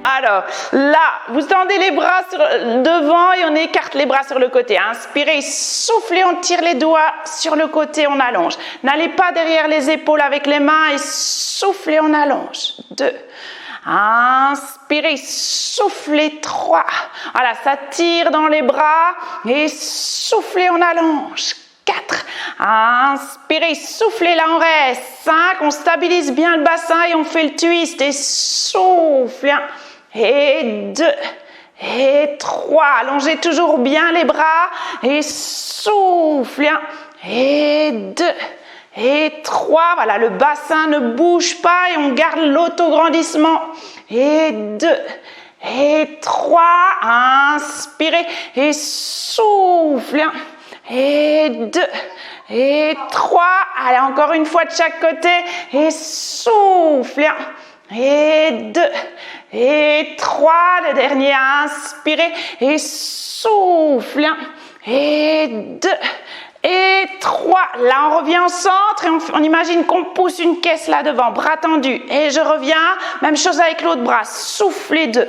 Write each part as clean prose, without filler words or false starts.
Alors, là, vous tendez les bras devant et on écarte les bras sur le côté. Inspirez, soufflez, on tire les doigts sur le côté, on allonge. N'allez pas derrière les épaules avec les mains et soufflez, on allonge. 2. Inspirez, soufflez, 3. Voilà, ça tire dans les bras et soufflez, on allonge. 4. Inspirez, soufflez, là on reste. 5. On stabilise bien le bassin et on fait le twist et souffle. 1. Et 2. Et 3. Allongez toujours bien les bras et souffle. 1. Et 2. Et 3. Voilà, le bassin ne bouge pas et on garde l'autograndissement. Et 2. Et 3. Inspirez et souffle. 1. Et 2, et 3, allez encore une fois de chaque côté, et souffle, 1, et 2, et 3, le dernier, inspirez, et souffle, 1, et 2, et 3, là on revient au centre et on imagine qu'on pousse une caisse là devant, bras tendus, et je reviens, même chose avec l'autre bras, soufflez 2,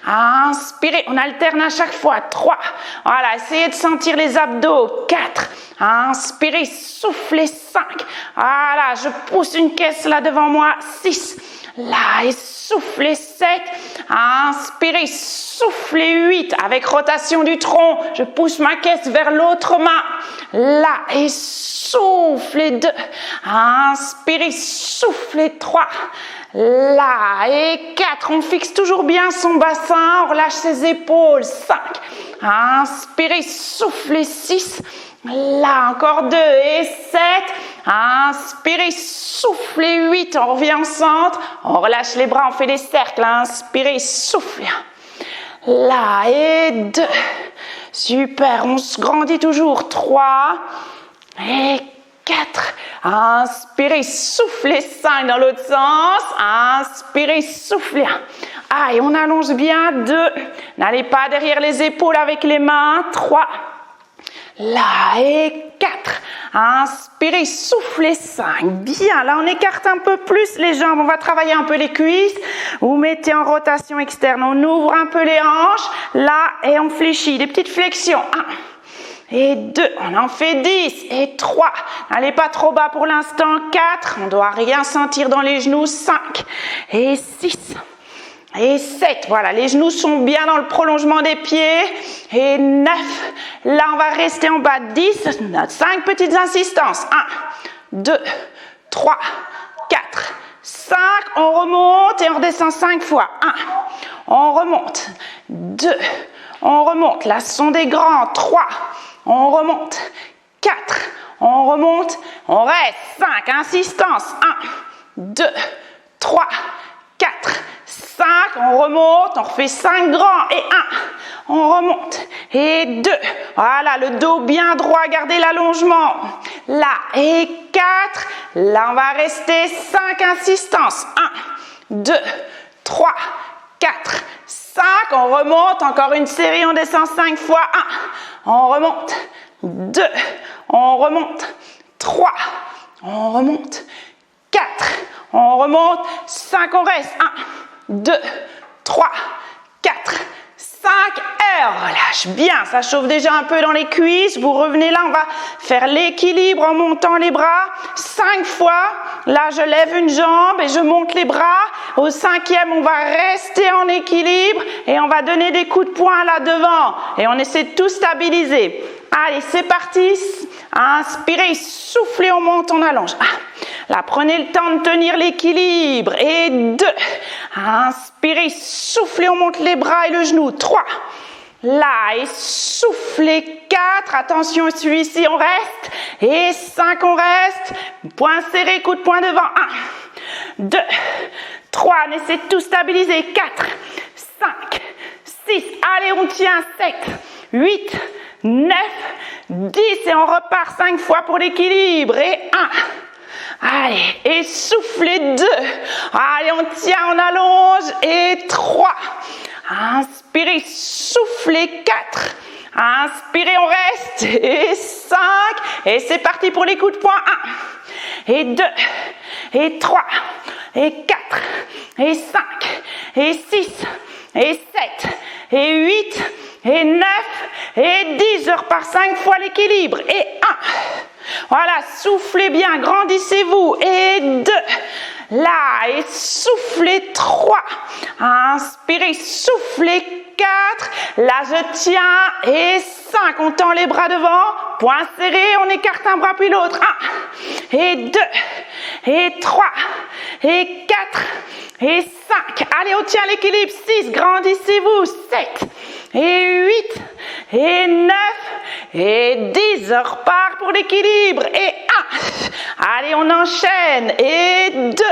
inspirez, on alterne à chaque fois, 3, voilà, essayez de sentir les abdos, 4, inspirez, soufflez 5, voilà, je pousse une caisse là devant moi, 6, là et soufflez 7, inspirez, soufflez 8, avec rotation du tronc, je pousse ma caisse vers l'autre main, là et soufflez 2, inspirez, soufflez 3, là et 4, on fixe toujours bien son bassin, on relâche ses épaules, 5, inspirez, soufflez 6, là encore 2 et 7, inspirez, soufflez 8, on revient au centre, on relâche les bras, on fait des cercles, inspirez, soufflez, là et 2, super, on se grandit toujours, 3 et 4, inspirez, soufflez 5 dans l'autre sens, inspirez, soufflez 1, et on allonge bien, 2, n'allez pas derrière les épaules avec les mains, 3, là et 4, inspirez, soufflez 5, bien, là on écarte un peu plus les jambes, on va travailler un peu les cuisses, vous mettez en rotation externe, on ouvre un peu les hanches, là et on fléchit, des petites flexions, 1, et 2, on en fait 10, et 3, n'allez pas trop bas pour l'instant, 4, on ne doit rien sentir dans les genoux, 5, et 6, et 7, voilà, les genoux sont bien dans le prolongement des pieds, et 9, là on va rester en bas, 10, 5 petites insistances, 1, 2, 3, 4, 5, on remonte et on redescend 5 fois, 1, on remonte, 2, on remonte, là ce sont des grands, 3, on remonte, 4, on remonte, on reste, 5, insistance, 1, 2, 3, 4, 5, on remonte, on refait 5 grands, et 1, on remonte, et 2, voilà, le dos bien droit, gardez l'allongement, là, et 4, là on va rester 5 insistances, 1, 2, 3, 4, 5, on remonte, encore une série, on descend 5 fois, 1, on remonte, 2, on remonte, 3, on remonte, 4, on remonte, 5, on reste, 1, 2, 3, 4, 5, et on relâche bien, ça chauffe déjà un peu dans les cuisses, vous revenez là, on va faire l'équilibre en montant les bras, 5 fois, là je lève une jambe et je monte les bras, au 5e on va rester en équilibre et on va donner des coups de poing là devant et on essaie de tout stabiliser, allez c'est parti, inspirez, soufflez, on monte, on allonge, là prenez le temps de tenir l'équilibre, et 2, inspirez, soufflez, on monte les bras et le genou, 3, là et soufflez, 4, attention celui-ci on reste, et 5 on reste, point serré, coup de poing devant, 1, 2, 3, on essaie de tout stabiliser, 4, 5, 6, allez on tient, 7, 8, 9, 10 et on repart 5 fois pour l'équilibre, et 1, allez, et soufflez 2, allez on tient, on allonge, et 3, inspirez, soufflez 4, inspirez, on reste, et 5, et c'est parti pour les coups de poing, 1, et 2, et 3, et 4, et 5, et 6, et 7, et 8, et 9, et 10. Je repars 5 fois l'équilibre. Et 1. Voilà, soufflez bien, grandissez-vous. Et 2. Là, et soufflez 3. Inspirez, soufflez 4. Là, je tiens. Et 5. On tend les bras devant. Poings serrés, on écarte un bras puis l'autre. 1. Et 2. Et 3. Et 4. Et 5. Allez, on tient l'équilibre. 6. Grandissez-vous. 7. Et 8. Et 9. Et 10. Je repars pour l'équilibre. Et 1. Allez, on enchaîne. Et 2.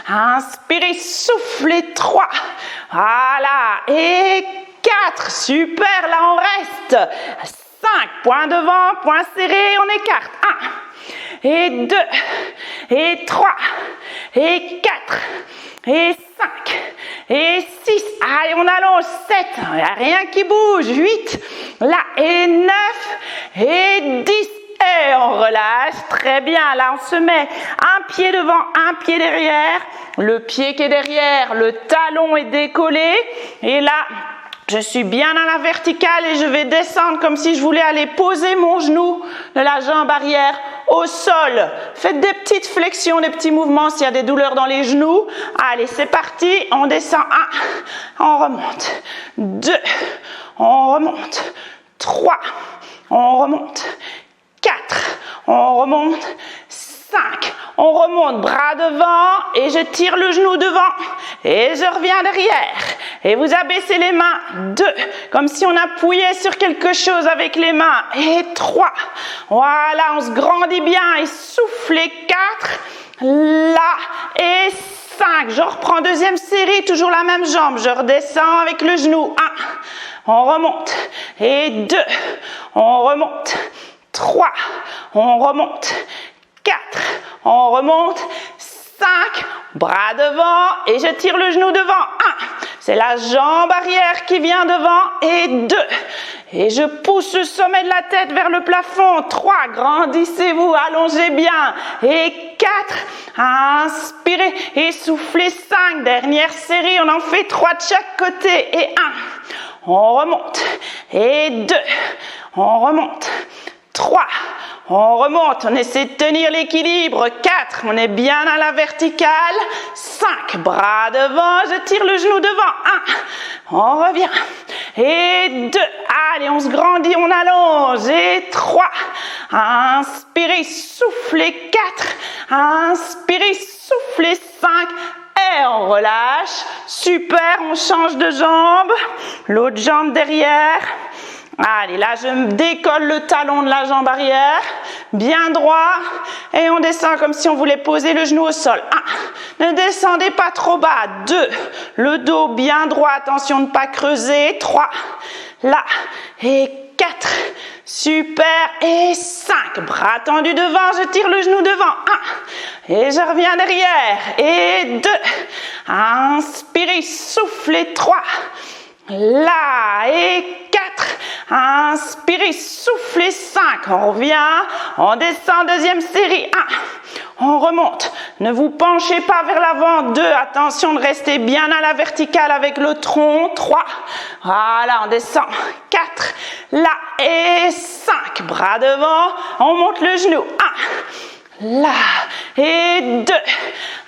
Inspirez, soufflez 3. Voilà. Et 4. Super, là on reste. 5. Poings devant, poings serrés, on écarte. 1. Et 2. Et 3. Et 4. Et 5. Et 6. Allez, on allonge. 7. Il n'y a rien qui bouge. 8. Là. Et 9. Et 10. Et on relâche. Très bien. Là, on se met un pied devant, un pied derrière. Le pied qui est derrière, le talon est décollé. Et là, je suis bien à la verticale et je vais descendre comme si je voulais aller poser mon genou de la jambe arrière au sol. Faites des petites flexions, des petits mouvements s'il y a des douleurs dans les genoux. Allez, c'est parti. On descend. 1. On remonte. 2. On remonte. 3. On remonte. 4. On remonte. 5. On remonte, bras devant et je tire le genou devant et je reviens derrière. Et vous abaissez les mains. 2. Comme si on appuyait sur quelque chose avec les mains. Et 3. Voilà, on se grandit bien et soufflez. 4. Là. Et 5. Je reprends deuxième série, toujours la même jambe. Je redescends avec le genou. 1. On remonte. Et 2. On remonte. 3. On remonte. 4. On remonte. 5. Bras devant et je tire le genou devant. 1. C'est la jambe arrière qui vient devant. Et 2. Et je pousse le sommet de la tête vers le plafond. 3. Grandissez-vous, allongez bien. Et 4. Inspirez et soufflez. 5. Dernière série, on en fait 3 de chaque côté. Et 1. On remonte. Et 2. On remonte. 3. On remonte, on essaie de tenir l'équilibre. 4, on est bien à la verticale. 5, bras devant, je tire le genou devant. 1, on revient. Et 2, allez, on se grandit, on allonge. Et 3, inspirez, soufflez. 4, inspirez, soufflez. 5, et on relâche. Super, on change de jambe. L'autre jambe derrière. Allez, là, je me décolle le talon de la jambe arrière, bien droit, et on descend comme si on voulait poser le genou au sol. 1, ne descendez pas trop bas. 2, le dos bien droit, attention de ne pas creuser. 3, là, et 4, super, et 5, bras tendus devant, je tire le genou devant. 1, et je reviens derrière, et 2, inspirez, soufflez. 3, là, et 4, inspirez, soufflez. 5, on revient, on descend, deuxième série. 1, on remonte, ne vous penchez pas vers l'avant. 2, attention de rester bien à la verticale avec le tronc. 3, voilà, on descend. 4, là, et 5, bras devant, on monte le genou. 1, là, et 2,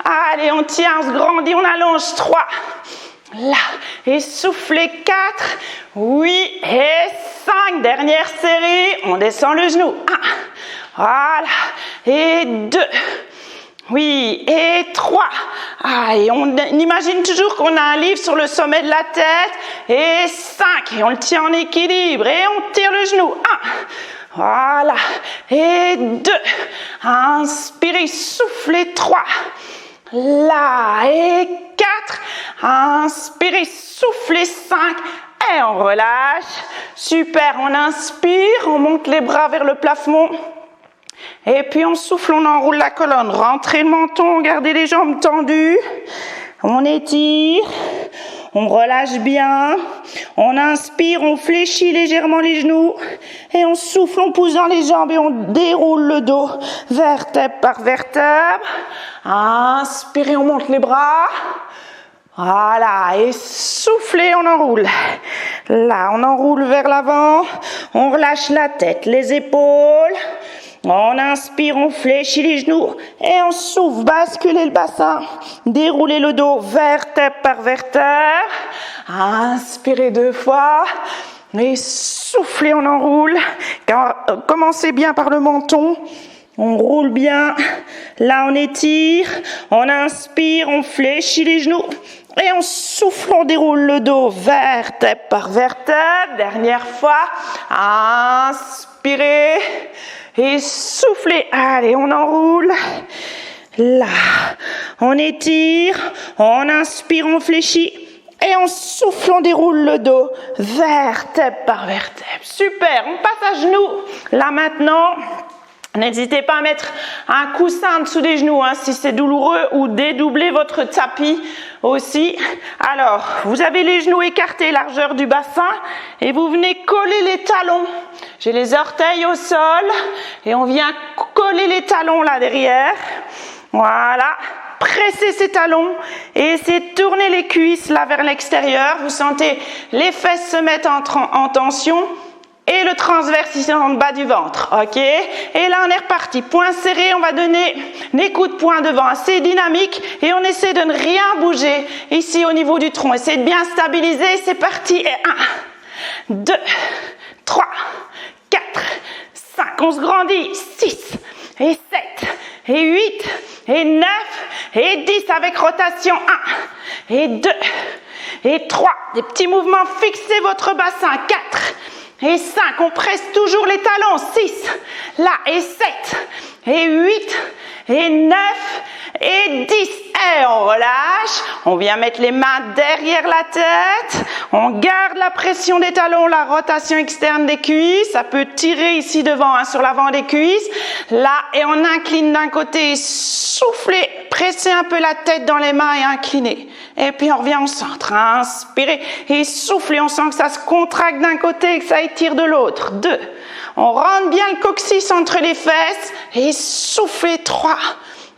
allez, on tient, on se grandit, on allonge. 3, là, et soufflez. 4, oui, et 5, dernière série, on descend le genou. 1, voilà, et 2, oui, et 3, et on imagine toujours qu'on a un livre sur le sommet de la tête. Et 5, et on le tient en équilibre, et on tire le genou. 1, voilà, et 2, inspirez, soufflez. 3, là, et 4, inspirez, soufflez. 5, et on relâche. Super, on inspire, on monte les bras vers le plafond. Et puis on souffle, on enroule la colonne. Rentrez le menton, gardez les jambes tendues. On étire, on relâche bien. On inspire, on fléchit légèrement les genoux. Et on souffle, on pousse dans les jambes et on déroule le dos, vertèbre par vertèbre. Inspirez, on monte les bras. Voilà, et soufflez, on enroule. Là, on enroule vers l'avant, on relâche la tête, les épaules. On inspire, on fléchit les genoux et on souffle, basculez le bassin. Déroulez le dos vertèbre par vertèbre. Inspirez 2 fois et soufflez, on enroule. Commencez bien par le menton. On roule bien. Là, on étire. On inspire, on fléchit les genoux. Et on souffle, on déroule le dos vertèbre par vertèbre. Dernière fois. Inspirez. Et soufflez. Allez, on enroule. Là, on étire. On inspire, on fléchit. Et on souffle, on déroule le dos vertèbre par vertèbre. Super, on passe à genoux. Là maintenant, n'hésitez pas à mettre un coussin en dessous des genoux si c'est douloureux ou dédoubler votre tapis aussi. Alors, vous avez les genoux écartés, largeur du bassin et vous venez coller les talons. J'ai les orteils au sol et on vient coller les talons là derrière. Voilà. Pressez ces talons et essayez de tourner les cuisses là vers l'extérieur. Vous sentez les fesses se mettre en tension. Et le transverse ici en bas du ventre, ok? Et là, on est reparti. Poing serré, on va donner des coups de poing devant, assez dynamique. Et on essaie de ne rien bouger ici au niveau du tronc. Essayez de bien stabiliser. C'est parti. Et 1, 2, 3, 4, 5. On se grandit. 6, et 7, et 8, et 9, et 10 avec rotation. 1, et 2, et 3. Des petits mouvements. Fixez votre bassin. 4. Et 5, on presse toujours les talons. 6, là, et 7, et 8, et 9, et 10. Et on relâche. On vient mettre les mains derrière la tête. On garde la pression des talons, la rotation externe des cuisses. Ça peut tirer ici devant, sur l'avant des cuisses. Là, et on incline d'un côté. Soufflez, pressez un peu la tête dans les mains et inclinez. Et puis on revient au centre. Inspirez et soufflez. On sent que ça se contracte d'un côté et que ça étire de l'autre. 2. On rentre bien le coccyx entre les fesses et soufflez. 3.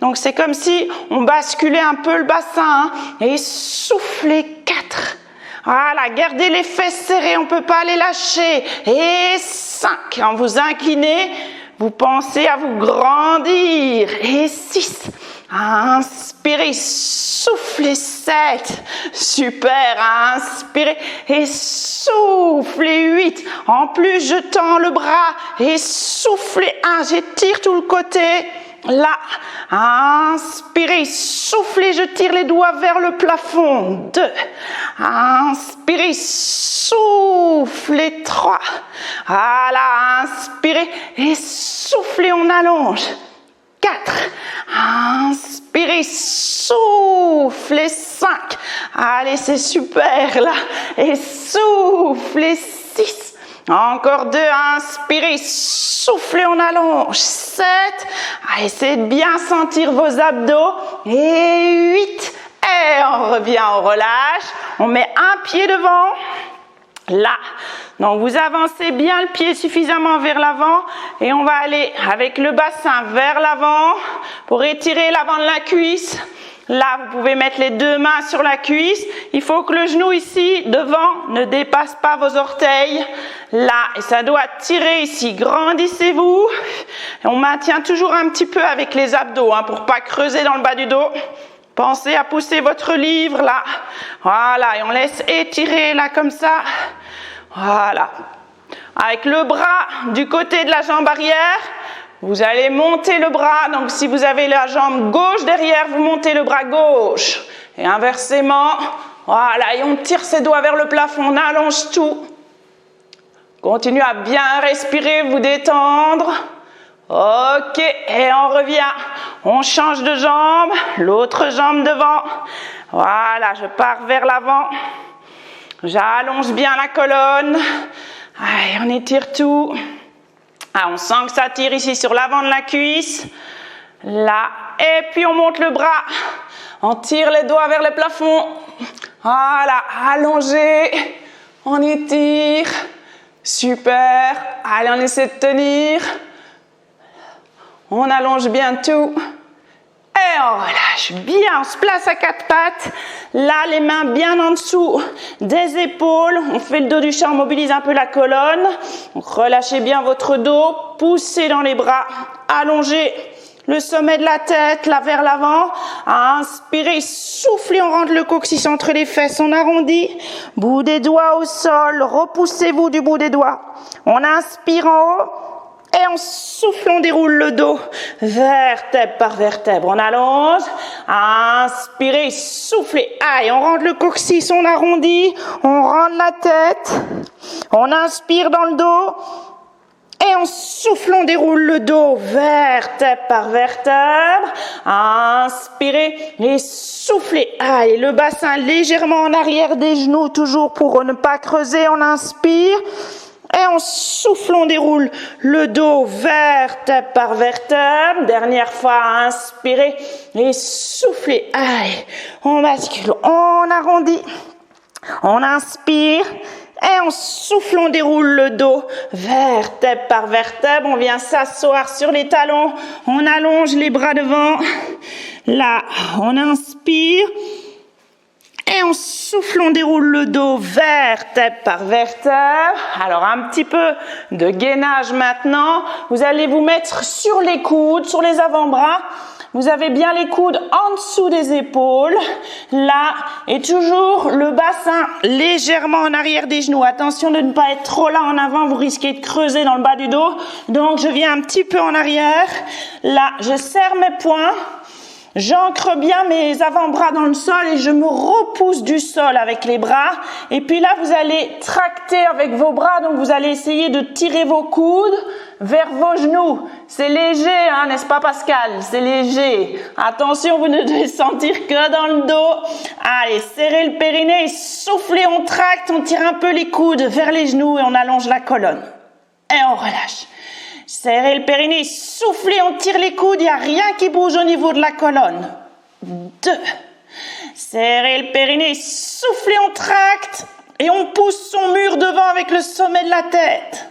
Donc c'est comme si on basculait un peu le bassin. Et soufflez. 4. Voilà, gardez les fesses serrées, on ne peut pas les lâcher. Et 5. Quand vous inclinez, vous pensez à vous grandir. Et 6. Inspirez, soufflez. 7. Super, inspirez et soufflez. 8. En plus, je tends le bras et soufflez. 1. J'étire tout le côté. Là, inspirez, soufflez, je tire les doigts vers le plafond. 2. Inspirez, soufflez. 3. Voilà, inspirez et soufflez, on allonge. 4. Inspirez, soufflez. 5. Allez, c'est super là. Et soufflez. 6. Encore 2, inspirez, soufflez, on allonge. 7, essayez de bien sentir vos abdos. Et 8, et on revient, on relâche. On met un pied devant, là. Donc vous avancez bien le pied suffisamment vers l'avant et on va aller avec le bassin vers l'avant pour étirer l'avant de la cuisse. Là, vous pouvez mettre les 2 mains sur la cuisse. Il faut que le genou ici, devant, ne dépasse pas vos orteils. Là, et ça doit tirer ici. Grandissez-vous. On maintient toujours un petit peu avec les abdos pour pas creuser dans le bas du dos. Pensez à pousser votre livre là. Voilà, et on laisse étirer là comme ça. Voilà. Avec le bras du côté de la jambe arrière. Vous allez monter le bras, donc si vous avez la jambe gauche derrière, vous montez le bras gauche. Et inversement, voilà, et on tire ses doigts vers le plafond, on allonge tout. Continuez à bien respirer, vous détendre. Ok, et on revient. On change de jambe, l'autre jambe devant. Voilà, je pars vers l'avant. J'allonge bien la colonne. Allez, on étire tout. Ah, on sent que ça tire ici sur l'avant de la cuisse. Là. Et puis on monte le bras. On tire les doigts vers le plafond. Voilà. Allongé. On étire. Super. Allez, on essaie de tenir. On allonge bien tout. Et on relâche. Bien, on se place à quatre pattes. Là, les mains bien en dessous des épaules. On fait le dos du chat, on mobilise un peu la colonne. Donc, relâchez bien votre dos. Poussez dans les bras. Allongez le sommet de la tête, là vers l'avant. Inspirez, soufflez, on rentre le coccyx entre les fesses, on arrondit. Bout des doigts au sol, repoussez-vous du bout des doigts. On inspire en haut. Et en soufflant, on déroule le dos, vertèbre par vertèbre. On allonge, inspirez, soufflez. Aïe, on rentre le coccyx, on arrondit, on rentre la tête. On inspire dans le dos. Et en soufflant, on déroule le dos, vertèbre par vertèbre. Inspirez et soufflez. Aïe, le bassin légèrement en arrière des genoux, toujours pour ne pas creuser. On inspire. Et en soufflant, on déroule le dos vertèbre par vertèbre. Dernière fois, inspirez et soufflez. Aïe, on bascule, on arrondit. On inspire. Et en soufflant, on déroule le dos vertèbre par vertèbre. On vient s'asseoir sur les talons. On allonge les bras devant. Là, on inspire. Et en soufflant, on déroule le dos vertèbre par vertèbre. Alors, un petit peu de gainage maintenant. Vous allez vous mettre sur les coudes, sur les avant-bras. Vous avez bien les coudes en dessous des épaules. Là, et toujours le bassin légèrement en arrière des genoux. Attention de ne pas être trop là en avant, vous risquez de creuser dans le bas du dos. Donc, je viens un petit peu en arrière. Là, je serre mes poings. J'ancre bien mes avant-bras dans le sol et je me repousse du sol avec les bras. Et puis là, vous allez tracter avec vos bras. Donc, vous allez essayer de tirer vos coudes vers vos genoux. C'est léger, hein, n'est-ce pas Pascal? C'est léger. Attention, vous ne devez sentir que dans le dos. Allez, serrez le périnée, soufflez, on tracte, on tire un peu les coudes vers les genoux et on allonge la colonne. Et on relâche. Serrez le périnée, soufflez, on tire les coudes, il n'y a rien qui bouge au niveau de la colonne. 2. Serrez le périnée, soufflez, on tracte et on pousse son mur devant avec le sommet de la tête.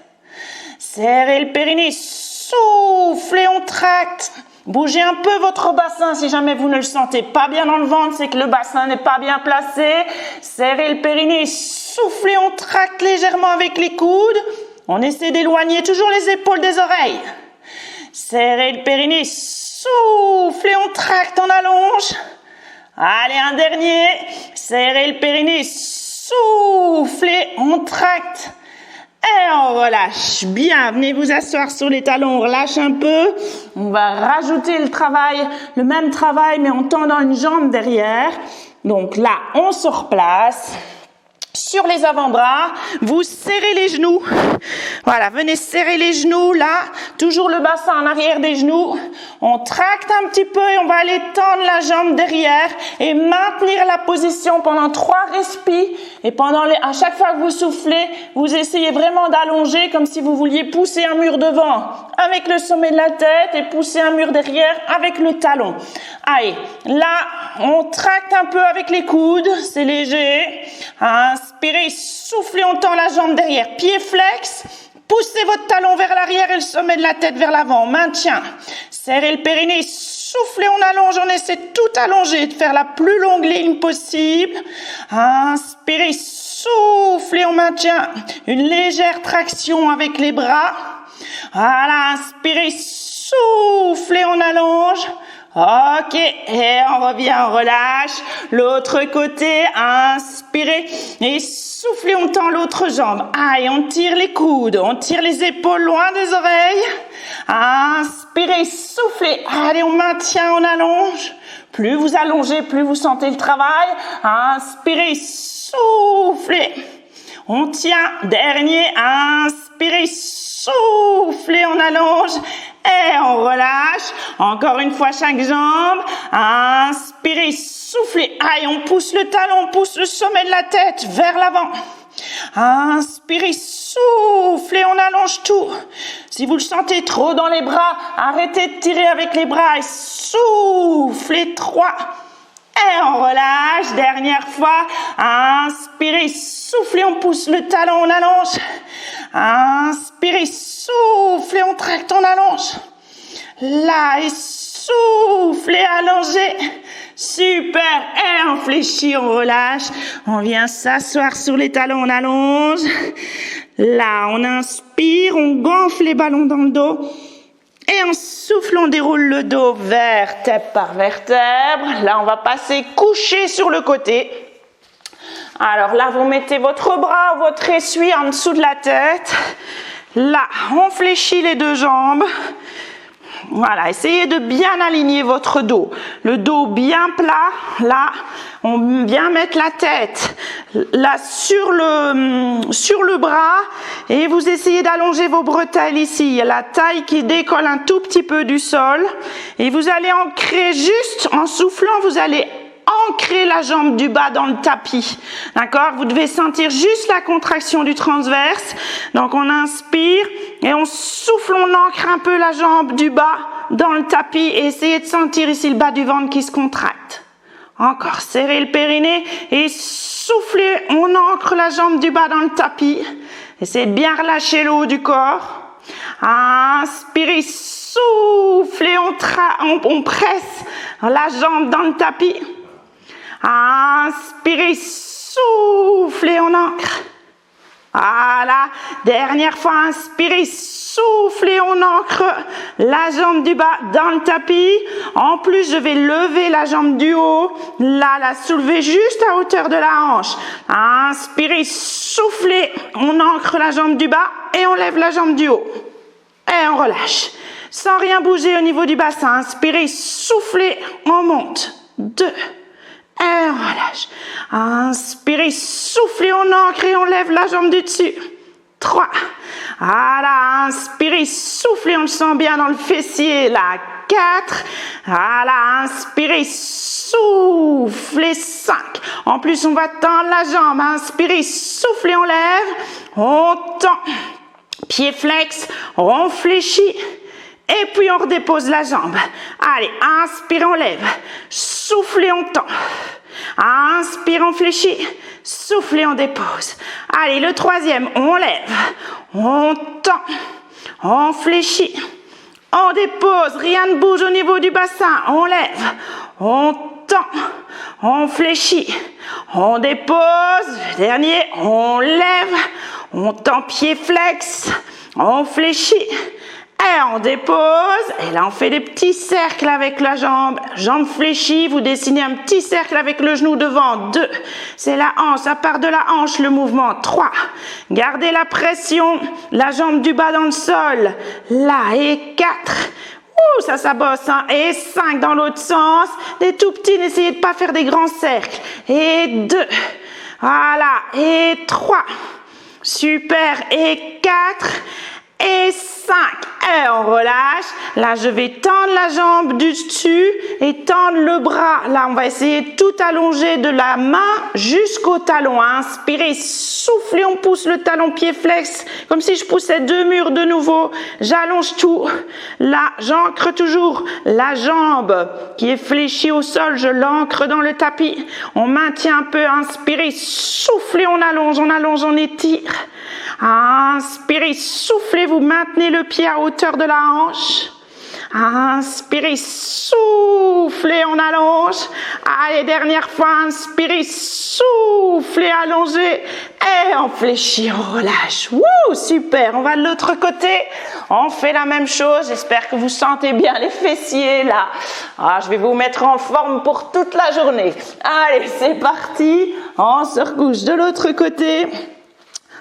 Serrez le périnée, soufflez, on tracte. Bougez un peu votre bassin si jamais vous ne le sentez pas bien dans le ventre, c'est que le bassin n'est pas bien placé. Serrez le périnée, soufflez, on tracte légèrement avec les coudes. On essaie d'éloigner toujours les épaules des oreilles. Serrez le périnée, soufflez, on tracte, on allonge. Allez, un dernier. Serrez le périnée, soufflez, on tracte. Et on relâche. Bien, venez vous asseoir sur les talons, on relâche un peu. On va rajouter le même travail, mais en tendant une jambe derrière. Donc là, on se replace. Sur les avant-bras, vous serrez les genoux. Voilà, venez serrer les genoux là. Toujours le bassin en arrière des genoux. On tracte un petit peu et on va aller tendre la jambe derrière et maintenir la position pendant 3 respires. Et à chaque fois que vous soufflez, vous essayez vraiment d'allonger comme si vous vouliez pousser un mur devant avec le sommet de la tête et pousser un mur derrière avec le talon. Allez, là, on tracte un peu avec les coudes, c'est léger. Inspirez, soufflez, on tend la jambe derrière, pied flex. Poussez votre talon vers l'arrière et le sommet de la tête vers l'avant. On maintient. Serrez le périnée, soufflez, on allonge, on essaie de tout allonger, de faire la plus longue ligne possible. Inspirez, soufflez, on maintient une légère traction avec les bras. Voilà, inspirez, soufflez, on allonge. Ok, et on revient, on relâche. L'autre côté, inspirez et soufflez, on tend l'autre jambe. Allez, on tire les coudes, on tire les épaules loin des oreilles. Inspirez, soufflez. Allez, on maintient, on allonge. Plus vous allongez, plus vous sentez le travail. Inspirez, soufflez. On tient. Dernier, inspirez, soufflez, on allonge. Et on relâche. Encore une fois chaque jambe. Inspirez, soufflez. Aïe, on pousse le talon, on pousse le sommet de la tête vers l'avant. Inspirez, soufflez, on allonge tout. Si vous le sentez trop dans les bras, arrêtez de tirer avec les bras et soufflez. 3. Et on relâche. Dernière fois. Inspirez, soufflez, on pousse le talon, on allonge. Inspirez, soufflez, on tracte, on allonge. Là, et soufflez, allongez. Super. Et on fléchit, on relâche. On vient s'asseoir sur les talons, on allonge. Là, on inspire, on gonfle les ballons dans le dos. Et en souffle, on déroule le dos vertèbre par vertèbre. Là, on va passer couché sur le côté. Alors là, vous mettez votre bras, votre essuie en dessous de la tête. Là, on fléchit les deux jambes. Voilà, essayez de bien aligner votre dos. Le dos bien plat. Là, on vient mettre la tête là sur le bras et vous essayez d'allonger vos bretelles ici. Il y a la taille qui décolle un tout petit peu du sol et vous allez ancrer juste en soufflant, vous allez ancrer la jambe du bas dans le tapis. D'accord? Vous devez sentir juste la contraction du transverse. Donc on inspire et on souffle, on ancre un peu la jambe du bas dans le tapis et essayez de sentir ici le bas du ventre qui se contracte. Encore, serrez le périnée et soufflez, on ancre la jambe du bas dans le tapis. Essayez de bien relâcher le haut du corps. Inspirez, soufflez, on presse la jambe dans le tapis. Inspirez, soufflez, on ancre. Voilà, dernière fois, inspirez, soufflez, on ancre la jambe du bas dans le tapis. En plus, je vais lever la jambe du haut, là, la soulever juste à hauteur de la hanche. Inspirez, soufflez, on ancre la jambe du bas et on lève la jambe du haut. Et on relâche, sans rien bouger au niveau du bassin. Inspirez, soufflez, on monte. 2. Et on relâche. Inspirez, soufflez, on ancre et on lève la jambe du dessus. 3. Voilà, inspirez, soufflez, on le sent bien dans le fessier. Là, 4. Voilà, inspirez, soufflez. 5. En plus, on va tendre la jambe. Inspirez, soufflez, on lève. On tend. Pied flex, on fléchit. Et puis on redépose la jambe. Allez, inspire, on lève. Soufflez, on tend. Inspire, on fléchit. Soufflez, on dépose. Allez, le troisième, on lève. On tend. On fléchit. On dépose. Rien ne bouge au niveau du bassin. On lève. On tend. On fléchit. On dépose. Dernier, on lève. On tend, pied flex. On fléchit. Et on dépose, et là on fait des petits cercles avec la jambe, jambe fléchie, vous dessinez un petit cercle avec le genou devant. 2, c'est la hanche, ça part de la hanche le mouvement. 3, gardez la pression, la jambe du bas dans le sol. Là, et 4, ça bosse, hein. Et 5 dans l'autre sens, des tout petits, n'essayez de pas faire des grands cercles. Et 2, voilà, et 3, super, et 4, et 5, et on relâche. Là, je vais tendre la jambe du dessus et tendre le bras. Là, on va essayer de tout allonger de la main jusqu'au talon. Inspirez, soufflez, on pousse le talon, pied flex, comme si je poussais 2 murs de nouveau. J'allonge tout. Là, j'ancre toujours la jambe qui est fléchie au sol. Je l'ancre dans le tapis. On maintient un peu. Inspirez, soufflez, on allonge, on étire. Inspirez, soufflez, vous maintenez le pied à hauteur de la hanche. Inspirez, soufflez, on allonge. Allez, dernière fois, inspirez, soufflez, allongez. Et on fléchit, on relâche. Wouh, super, on va de l'autre côté. On fait la même chose, j'espère que vous sentez bien les fessiers là. Je vais vous mettre en forme pour toute la journée. Allez, c'est parti. On se recouche de l'autre côté.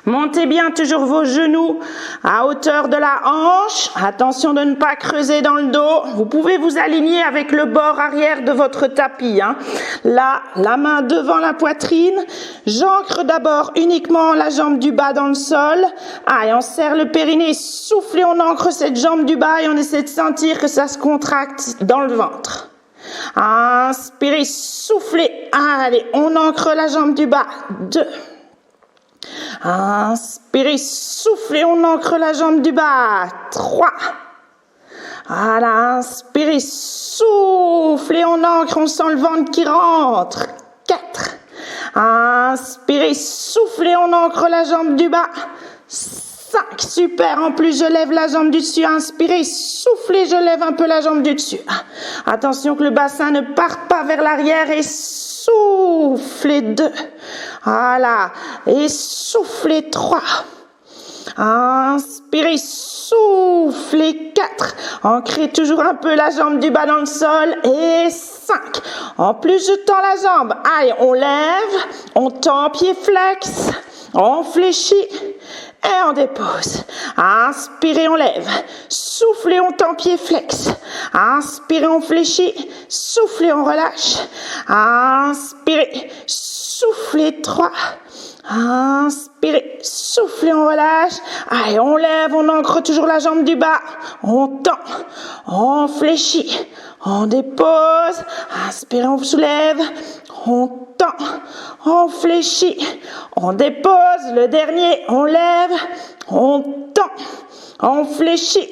Montez bien toujours vos genoux à hauteur de la hanche. Attention de ne pas creuser dans le dos. Vous pouvez vous aligner avec le bord arrière de votre tapis. Là, la main devant la poitrine. J'ancre d'abord uniquement la jambe du bas dans le sol. Et on serre le périnée. Soufflez, on ancre cette jambe du bas et on essaie de sentir que ça se contracte dans le ventre. Inspirez, soufflez. Allez, on ancre la jambe du bas. 2. Inspirez, soufflez, on ancre la jambe du bas. 3. Voilà, inspirez, soufflez, on ancre, on sent le ventre qui rentre. 4. Inspirez, soufflez, on ancre la jambe du bas. 5. 5, super. En plus, je lève la jambe du dessus. Inspirez, soufflez, je lève un peu la jambe du dessus. Attention que le bassin ne parte pas vers l'arrière et soufflez 2. Voilà. Et soufflez 3. Inspirez, soufflez 4. Ancrez toujours un peu la jambe du bas dans le sol. Et 5. En plus, je tends la jambe. Allez, on lève. On tend, pied flex. On fléchit. Et on dépose. Inspirez, on lève. Soufflez, on tend, pied flex. Inspirez, on fléchit. Soufflez, on relâche. Inspirez. Soufflez 3. Inspirez, soufflez, on relâche. Allez, on lève, on ancre toujours la jambe du bas. On tend, on fléchit, on dépose. Inspirez, on soulève, on tend, on fléchit, on dépose. Le dernier, on lève, on tend, on fléchit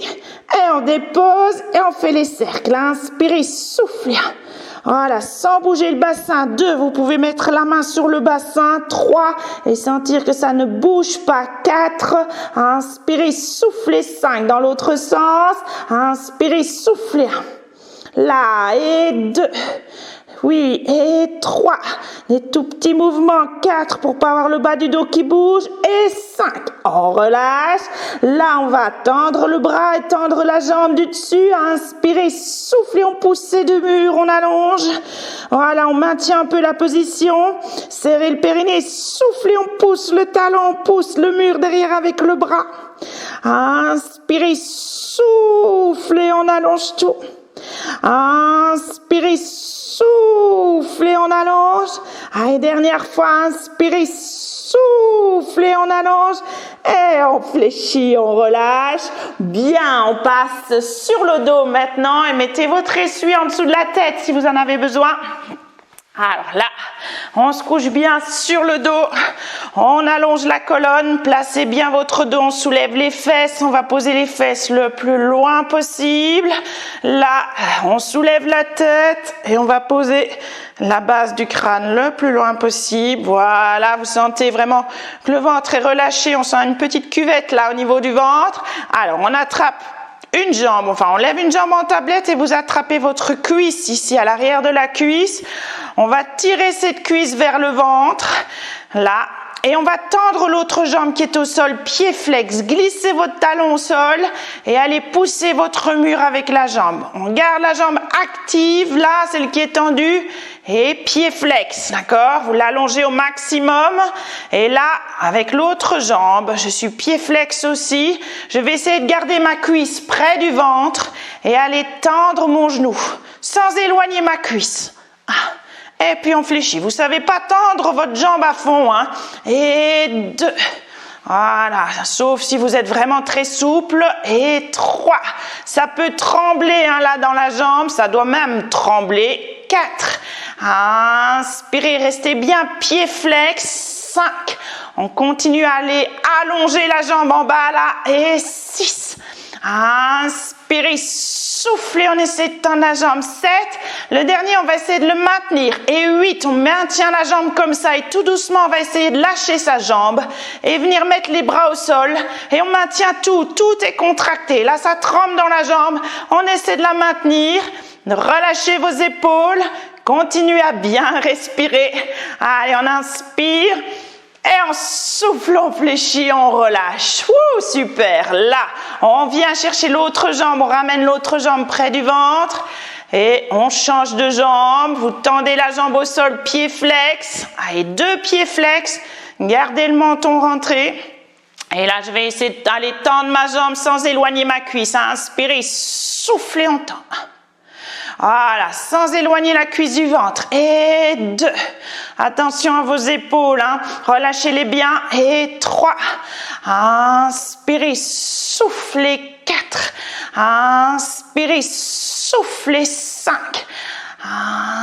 et on dépose et on fait les cercles. Inspirez, soufflez. Voilà, sans bouger le bassin. 2, vous pouvez mettre la main sur le bassin. 3, et sentir que ça ne bouge pas. 4, inspirez, soufflez. 5, dans l'autre sens. Inspirez, soufflez. Là, et 2. Oui, et 3. Des tout petits mouvements. 4 pour pas avoir le bas du dos qui bouge. Et 5. On relâche. Là, on va tendre le bras et tendre la jambe du dessus. Inspirez, soufflez, on pousse ces 2 murs, on allonge. Voilà, on maintient un peu la position. Serrez le périnée, soufflez, on pousse le talon, on pousse le mur derrière avec le bras. Inspirez, soufflez, on allonge tout. Inspirez, soufflez, on allonge. Allez, dernière fois, inspirez, soufflez, on allonge. Et on fléchit, on relâche. Bien, on passe sur le dos maintenant et mettez votre essuie en dessous de la tête si vous en avez besoin. Alors là, on se couche bien sur le dos, on allonge la colonne, placez bien votre dos, on soulève les fesses, on va poser les fesses le plus loin possible. Là, on soulève la tête et on va poser la base du crâne le plus loin possible. Voilà, vous sentez vraiment que le ventre est relâché, on sent une petite cuvette là au niveau du ventre. Alors, on attrape une jambe, enfin on lève une jambe en tablette et vous attrapez votre cuisse ici à l'arrière de la cuisse. On va tirer cette cuisse vers le ventre, là, et on va tendre l'autre jambe qui est au sol, pied flex. Glissez votre talon au sol et allez pousser votre mur avec la jambe. On garde la jambe active, là, celle qui est tendue, et pied flex, d'accord? Vous l'allongez au maximum. Et là, avec l'autre jambe, je suis pied flex aussi. Je vais essayer de garder ma cuisse près du ventre et aller tendre mon genou, sans éloigner ma cuisse. Et puis on fléchit. Vous savez pas tendre votre jambe à fond, hein. Et 2. Voilà, sauf si vous êtes vraiment très souple. Et 3. Ça peut trembler hein, là dans la jambe, ça doit même trembler. 4. Inspirez, restez bien pied flex. 5. On continue à aller allonger la jambe en bas là. Et 6. Inspirez, soufflez, on essaie de tendre la jambe. 7. Le dernier, on va essayer de le maintenir. Et 8, on maintient la jambe comme ça. Et tout doucement, on va essayer de lâcher sa jambe et venir mettre les bras au sol. Et on maintient tout. Tout est contracté. Là, ça tremble dans la jambe. On essaie de la maintenir. Relâchez vos épaules. Continuez à bien respirer. Allez, on inspire. Et on souffle, on fléchit, on relâche. Ouh, super. Là, on vient chercher l'autre jambe. On ramène l'autre jambe près du ventre. Et on change de jambe. Vous tendez la jambe au sol, pied flex. Allez, 2 pieds flex. Gardez le menton rentré. Et là, je vais essayer d'aller tendre ma jambe sans éloigner ma cuisse. Inspirez, soufflez, on tend. Voilà, sans éloigner la cuisse du ventre. Et 2. Attention à vos épaules, hein. Relâchez-les bien. Et 3. Inspirez, soufflez. 4. Inspirez, soufflez. 5.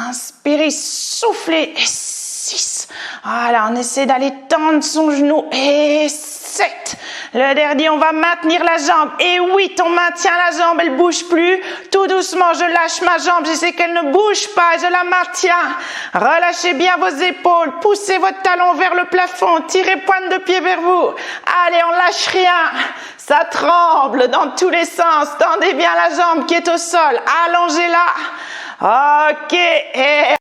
Inspirez, soufflez. Et 6. Voilà, on essaie d'aller tendre son genou. Et 7. Le dernier, on va maintenir la jambe. Et 8, on maintient la jambe, elle bouge plus. Tout doucement, je lâche ma jambe, j'essaie qu'elle ne bouge pas et je la maintiens. Relâchez bien vos épaules, poussez votre talon vers le plafond, tirez pointe de pied vers vous. Allez, on lâche rien. Ça tremble dans tous les sens. Tendez bien la jambe qui est au sol. Allongez-la. Ok. Et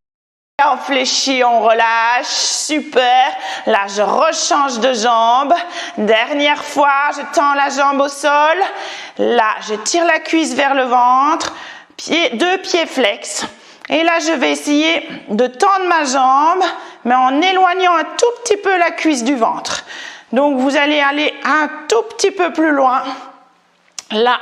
on fléchit, on relâche. Super. Là, je rechange de jambe. Dernière fois, je tends la jambe au sol. Là, je tire la cuisse vers le ventre. Deux pieds flex. Et là, je vais essayer de tendre ma jambe, mais en éloignant un tout petit peu la cuisse du ventre. Donc, vous allez aller un tout petit peu plus loin. Là.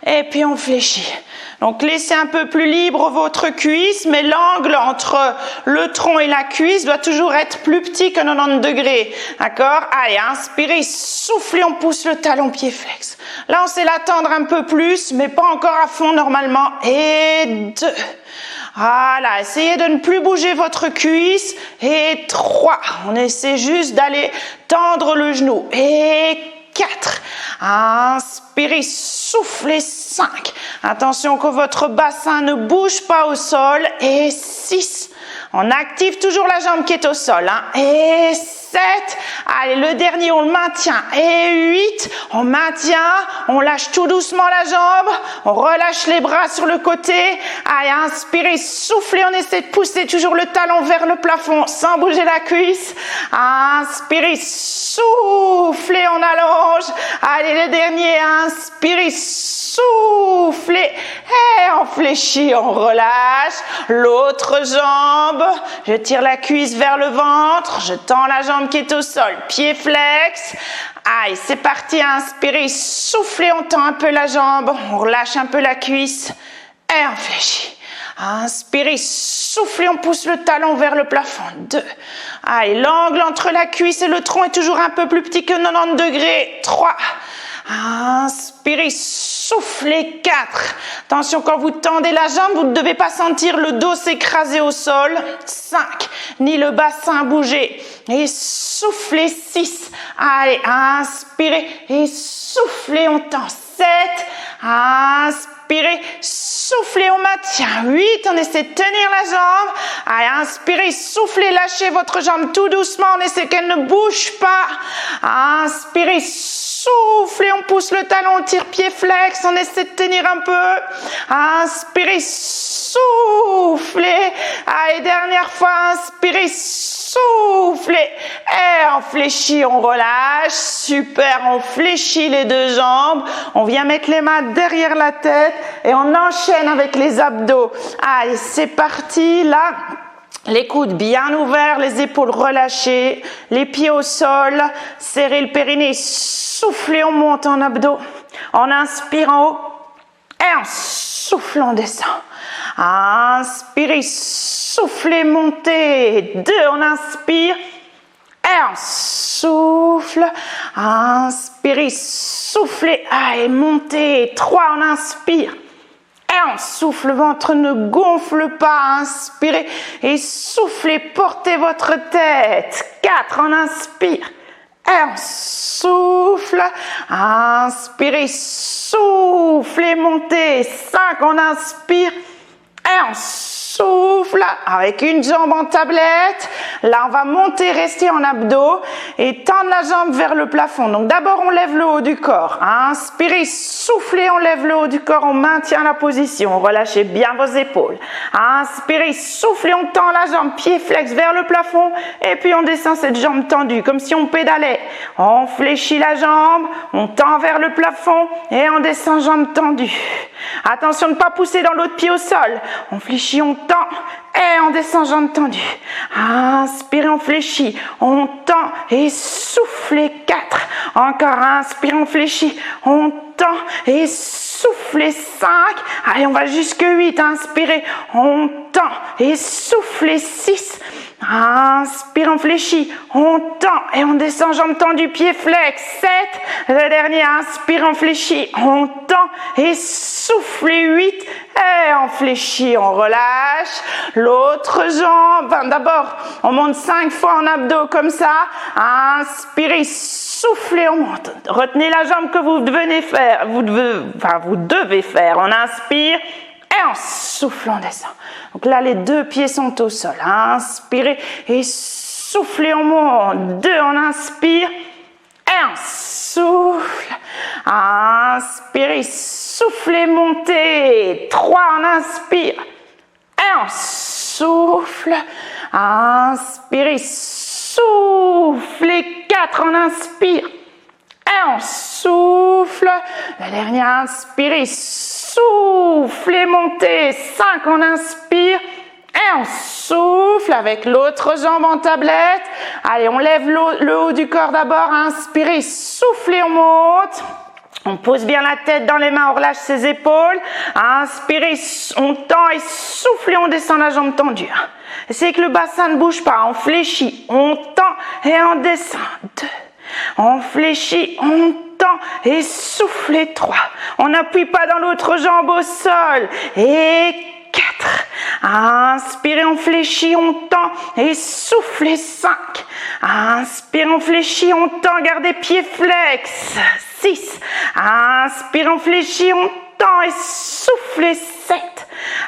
Et puis, on fléchit. Donc, laissez un peu plus libre votre cuisse, mais l'angle entre le tronc et la cuisse doit toujours être plus petit que 90 degrés. D'accord? Allez, inspirez, soufflez, on pousse le talon pied flex. Là, on sait l'attendre un peu plus, mais pas encore à fond normalement. Et 2. Voilà, essayez de ne plus bouger votre cuisse. Et 3, on essaie juste d'aller tendre le genou. Et 4, inspirez, soufflez. 5, attention que votre bassin ne bouge pas au sol. Et 6, on active toujours la jambe qui est au sol. Et 7, allez, le dernier, on le maintient. Et 8, on maintient, on lâche tout doucement la jambe, on relâche les bras sur le côté. Allez, inspirez, soufflez, on essaie de pousser toujours le talon vers le plafond sans bouger la cuisse. Inspirez, soufflez, on allonge. Allez, le dernier, inspirez, soufflez. Et on fléchit, on relâche. L'autre jambe, je tire la cuisse vers le ventre, je tends la jambe qui est au sol, pied flex. Allez, c'est parti, inspirez, soufflez, on tend un peu la jambe, on relâche un peu la cuisse et on fléchit. Inspirez, soufflez, on pousse le talon vers le plafond. 2. Allez, l'angle entre la cuisse et le tronc est toujours un peu plus petit que 90 degrés. 3. Inspirez, soufflez. 4. Attention, quand vous tendez la jambe, vous ne devez pas sentir le dos s'écraser au sol. 5. Ni le bassin bouger. Et soufflez. 6. Allez, inspirez et soufflez, on tend. 7. Inspirez, soufflez, on maintient. 8, on essaie de tenir la jambe. Allez, inspirez, soufflez, lâchez votre jambe tout doucement. On essaie qu'elle ne bouge pas. Inspirez, soufflez, on pousse le talon, on tire pied flex. On essaie de tenir un peu. Inspirez, soufflez. Allez, dernière fois, inspirez, soufflez. Et on fléchit, on relâche. Super, on fléchit les deux jambes. On vient mettre les mains derrière la tête et on enchaîne avec les abdos. Allez, c'est parti. Là, les coudes bien ouverts, les épaules relâchées, les pieds au sol, serrez le périnée, soufflez, on monte en abdos. On inspire en haut et on souffle, on descend. Inspirez, soufflez, montez. 2, on inspire. Et on souffle. Inspirez, soufflez. Allez, montez. 3, on inspire. Et on souffle, le ventre ne gonfle pas. Inspirez et soufflez, portez votre tête. 4, on inspire. Et on souffle. Inspirez, soufflez, montez. 5, on inspire. Et on souffle avec une jambe en tablette. Là, on va monter, rester en abdos et tendre la jambe vers le plafond. Donc, d'abord, on lève le haut du corps. Inspirez, soufflez, on lève le haut du corps, on maintient la position. Relâchez bien vos épaules. Inspirez, soufflez, on tend la jambe, pied flex vers le plafond et puis on descend cette jambe tendue comme si on pédalait. On fléchit la jambe, on tend vers le plafond et on descend jambe tendue. Attention de ne pas pousser dans l'autre pied au sol. On fléchit, on tend et on descend jambe tendue. Inspirez, on fléchit, on tend et soufflez. 4. Encore, inspirez, on fléchit, on tend et soufflez. 5. Allez, on va jusque 8. Inspirez, on tend et soufflez. 6. Inspire, on fléchit, on tend et on descend jambe tendue, pied flex. 7. Le dernier, inspire, on fléchit, on tend et soufflez. 8. Et on fléchit, on relâche. L'autre jambe. D'abord, on monte 5 fois en abdos comme ça. Inspirez, soufflez, on monte. Retenez la jambe que vous devez faire. Vous devez faire. On inspire et on souffle, on descend. Donc là, les deux pieds sont au sol. Inspirez et soufflez, on monte. 2, on inspire et on souffle. Inspirez, soufflez, montez. 3, on inspire et on souffle. Inspirez, soufflez. 4, on inspire et on souffle. La dernière, inspirez, soufflez, montez. 5, on inspire et on souffle avec l'autre jambe en tablette. Allez, on lève le haut du corps d'abord. Inspirez, soufflez, on monte. On pose bien la tête dans les mains, on relâche ses épaules. Inspirez, on tend et soufflez, on descend la jambe tendue. Essayez que le bassin ne bouge pas. On fléchit, on tend et on descend. 2. On fléchit, on tend et soufflez. 3. On n'appuie pas dans l'autre jambe au sol. Et 4. Inspirez, on fléchit, on tend et soufflez. 5. Inspirez, on fléchit, on tend, gardez pieds flex. 6. Inspirez, on fléchit, on tend et soufflez. 7.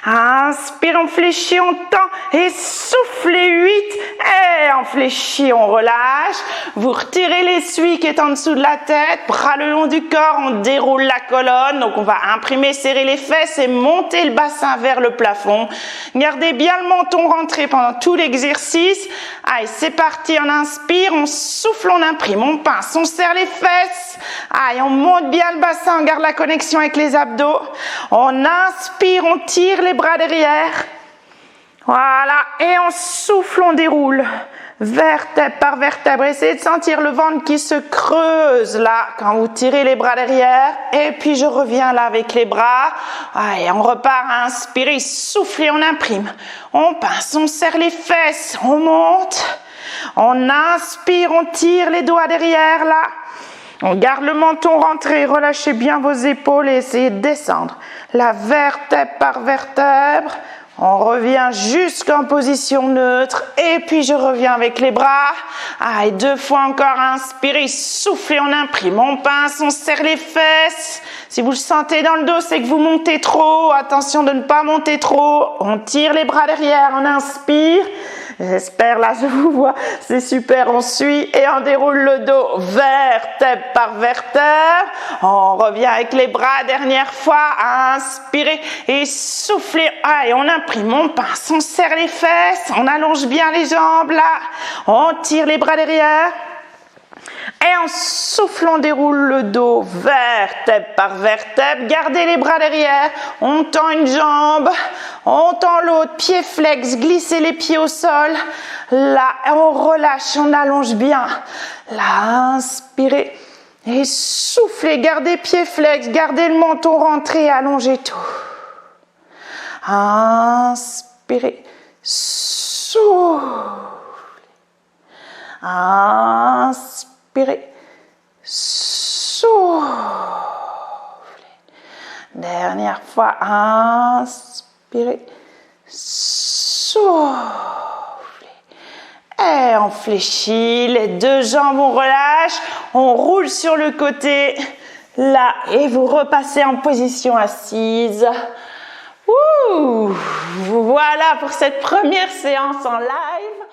Inspirez, on fléchit, on tend et soufflez. 8. Et on fléchit, on relâche. Vous retirez l'essuie qui est en dessous de la tête, bras le long du corps, on déroule la colonne. Donc on va imprimer, serrer les fesses et monter le bassin vers le plafond. Gardez bien le menton rentré pendant tout l'exercice. Allez, c'est parti, on inspire, on souffle, on imprime, on pince, on serre les fesses. Allez, on monte bien le bassin, on garde la connexion avec les abdos. On inspire, on tire les bras derrière. Voilà, et on souffle, on déroule. Vertèbre par vertèbre. Essayez de sentir le ventre qui se creuse là quand vous tirez les bras derrière. Et puis je reviens là avec les bras. Allez, on repart. Inspirez, soufflez, on imprime. On pince, on serre les fesses, on monte. On inspire, on tire les doigts derrière là. On garde le menton rentré, relâchez bien vos épaules et essayez de descendre. La vertèbre par vertèbre. On revient jusqu'en position neutre et puis je reviens avec les bras. Allez, 2 fois encore, inspirez, soufflez, on imprime, on pince, on serre les fesses. Si vous le sentez dans le dos, c'est que vous montez trop. Attention de ne pas monter trop. On tire les bras derrière, on inspire. J'espère, là, je vous vois. C'est super. On suit et on déroule le dos vertèbre par vertèbre. On revient avec les bras. Dernière fois. Inspirez et soufflez. Ah, et on imprime, on pince, on serre les fesses. On allonge bien les jambes, là. On tire les bras derrière. Et on souffle, on déroule le dos vertèbre par vertèbre. Gardez les bras derrière. On tend une jambe, on tend l'autre. Pied flex, glissez les pieds au sol. Là, on relâche, on allonge bien. Là, inspirez et soufflez. Gardez pied flex, gardez le menton rentré, allongez tout. Inspirez, soufflez. Inspirez, soufflez. Dernière fois, inspirez, soufflez. Et on fléchit, les 2 jambes, on relâche, on roule sur le côté, là, et vous repassez en position assise. Ouh, voilà pour cette première séance en live.